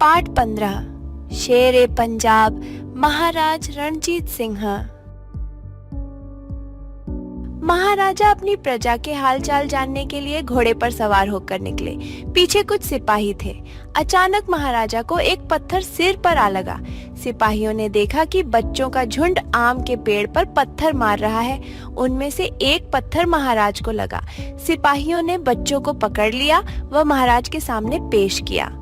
पाठ 15 शेर पंजाब महाराज रणजीत सिंह। महाराजा अपनी प्रजा के हालचाल जानने के लिए घोड़े पर सवार होकर निकले। पीछे कुछ सिपाही थे। अचानक महाराजा को एक पत्थर सिर पर आ लगा। सिपाहियों ने देखा कि बच्चों का झुंड आम के पेड़ पर पत्थर मार रहा है। उनमें से एक पत्थर महाराज को लगा। सिपाहियों ने बच्चों को पकड़ लिया व महाराज के सामने पेश किया।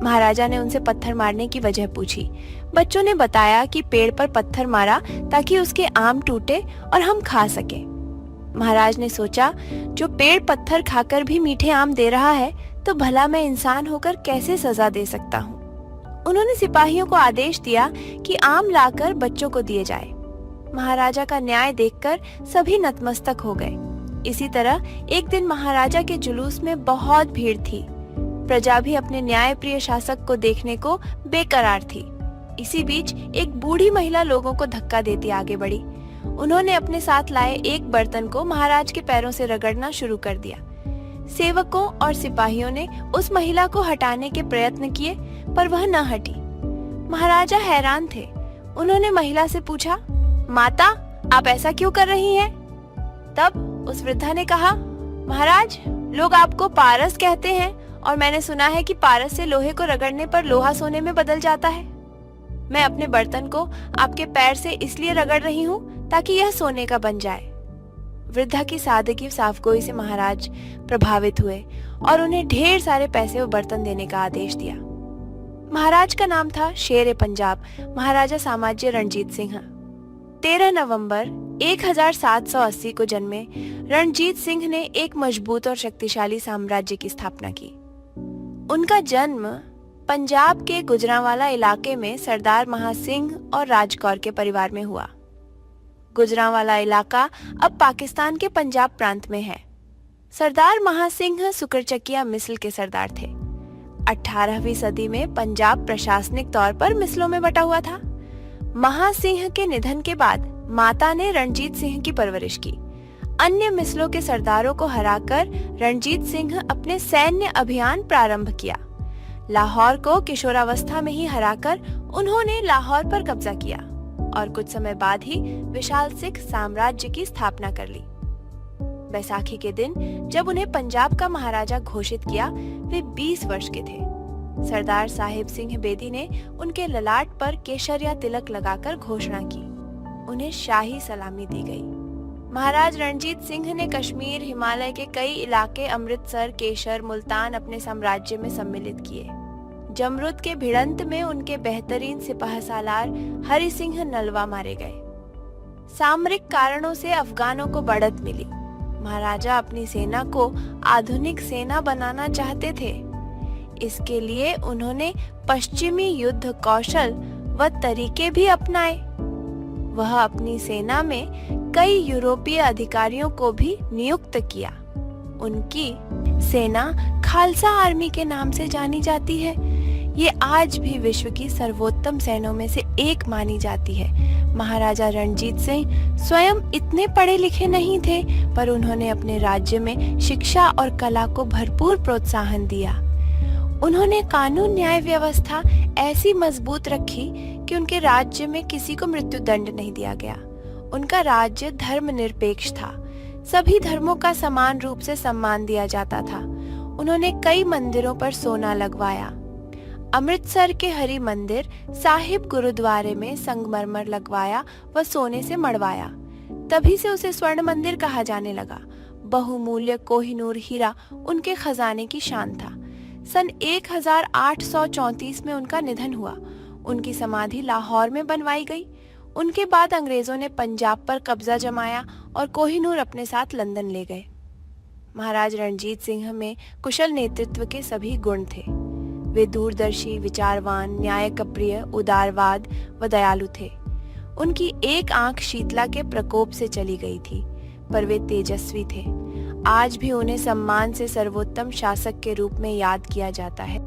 महाराजा ने उनसे पत्थर मारने की वजह पूछी। बच्चों ने बताया कि पेड़ पर पत्थर मारा ताकि उसके आम टूटे और हम खा सके। महाराज ने सोचा, जो पेड़ पत्थर खाकर भी मीठे आम दे रहा है तो भला मैं इंसान होकर कैसे सजा दे सकता हूँ। उन्होंने सिपाहियों को आदेश दिया कि आम लाकर बच्चों को दिए जाए। महाराजा का न्याय देखकर सभी नतमस्तक हो गए। इसी तरह एक दिन महाराजा के जुलूस में बहुत भीड़ थी। प्रजा भी अपने न्याय प्रिय शासक को देखने को बेकरार थी। इसी बीच एक बूढ़ी महिला लोगों को धक्का देती आगे बढ़ी। उन्होंने अपने साथ लाए एक बर्तन को महाराज के पैरों से रगड़ना शुरू कर दिया। सेवकों और सिपाहियों ने उस महिला को हटाने के प्रयत्न किए पर वह न हटी। महाराजा हैरान थे। उन्होंने महिला से पूछा, माता, आप ऐसा क्यों कर रही हैं? तब उस वृद्धा ने कहा, महाराज, लोग आपको पारस कहते हैं और मैंने सुना है कि पारस से लोहे को रगड़ने पर लोहा सोने में बदल जाता है। मैं अपने बर्तन को आपके पैर से इसलिए रगड़ रही हूँ ताकि यह सोने का बन जाए। वृद्धा की सादगी साफगोई से महाराज प्रभावित हुए और उन्हें ढेर सारे पैसे और बर्तन देने का आदेश दिया। महाराज का नाम था शेर पंजाब महाराजा साम्राज्य रणजीत सिंह। 13 नवंबर 1780 को जन्मे रणजीत सिंह ने एक मजबूत और शक्तिशाली साम्राज्य की स्थापना की। उनका जन्म पंजाब के गुजरांवाला इलाके में सरदार महासिंह और राजकौर के परिवार में हुआ। गुजरांवाला इलाका अब पाकिस्तान के पंजाब प्रांत में है। सरदार महासिंह सुकरचकिया मिस्ल के सरदार थे। 18वीं सदी में पंजाब प्रशासनिक तौर पर मिस्लों में बटा हुआ था। महासिंह के निधन के बाद माता ने रणजीत सिंह की परवरिश की। अन्य मिस्लों के सरदारों को हराकर रणजीत सिंह अपने सैन्य अभियान प्रारंभ किया। लाहौर को किशोरावस्था में ही हराकर उन्होंने लाहौर पर कब्जा किया और कुछ समय बाद ही विशाल सिख साम्राज्य की स्थापना कर ली। बैसाखी के दिन जब उन्हें पंजाब का महाराजा घोषित किया, वे 20 वर्ष के थे। सरदार साहिब सिंह बेदी ने उनके ललाट पर केशरिया तिलक लगाकर घोषणा की। उन्हें शाही सलामी दी गई। महाराज रणजीत सिंह ने कश्मीर, हिमालय के कई इलाके, अमृतसर, केशर, मुल्तान अपने साम्राज्य में सम्मिलित किए। जमरुद के भिड़ंत में उनके बेहतरीन सिपाह सालार हरि सिंह नलवा मारे गए। सामरिक कारणों से अफगानों को बढ़त मिली। महाराजा अपनी सेना को आधुनिक सेना बनाना चाहते थे। इसके लिए उन्होंने पश्चिमी युद्ध कौशल व तरीके भी अपनाए। वह अपनी सेना में कई यूरोपीय अधिकारियों को भी नियुक्त किया। उनकी सेना खालसा आर्मी के नाम से जानी जाती है। ये आज भी विश्व की सर्वोत्तम सेनाओं में से एक मानी जाती है। महाराजा रणजीत सिंह स्वयं इतने पढ़े लिखे नहीं थे, पर उन्होंने अपने राज्य में शिक्षा और कला को भरपूर प्रोत्साहन दिया। उन्होंने कानून न्याय व्यवस्था ऐसी मजबूत रखी कि उनके राज्य में किसी को मृत्यु दंड नहीं दिया गया। उनका राज्य धर्मनिरपेक्ष था। सभी धर्मों का समान रूप से सम्मान दिया जाता था। उन्होंने कई मंदिरों पर सोना लगवाया। अमृतसर के हरि मंदिर साहिब गुरुद्वारे में संगमरमर लगवाया व सोने से मढ़वाया। तभी से उसे स्वर्ण मंदिर कहा जाने लगा। बहुमूल्य कोहिनूर हीरा उनके खजाने की शान था। सन 1834 में उनका निधन हुआ। उनकी समाधि लाहौर में बनवाई गई। उनके बाद अंग्रेजों ने पंजाब पर कब्जा जमाया और कोहिनूर अपने साथ लंदन ले गए। महाराज रणजीत सिंह में कुशल नेतृत्व के सभी गुण थे। वे दूरदर्शी, विचारवान, न्यायप्रिय, उदारवाद व दयालु थे। उनकी एक आंख शीतला के प्रकोप से चली गई थी, पर वे तेजस्वी थे। आज भी उन्हें सम्मान से सर्वोत्तम शासक के रूप में याद किया जाता है।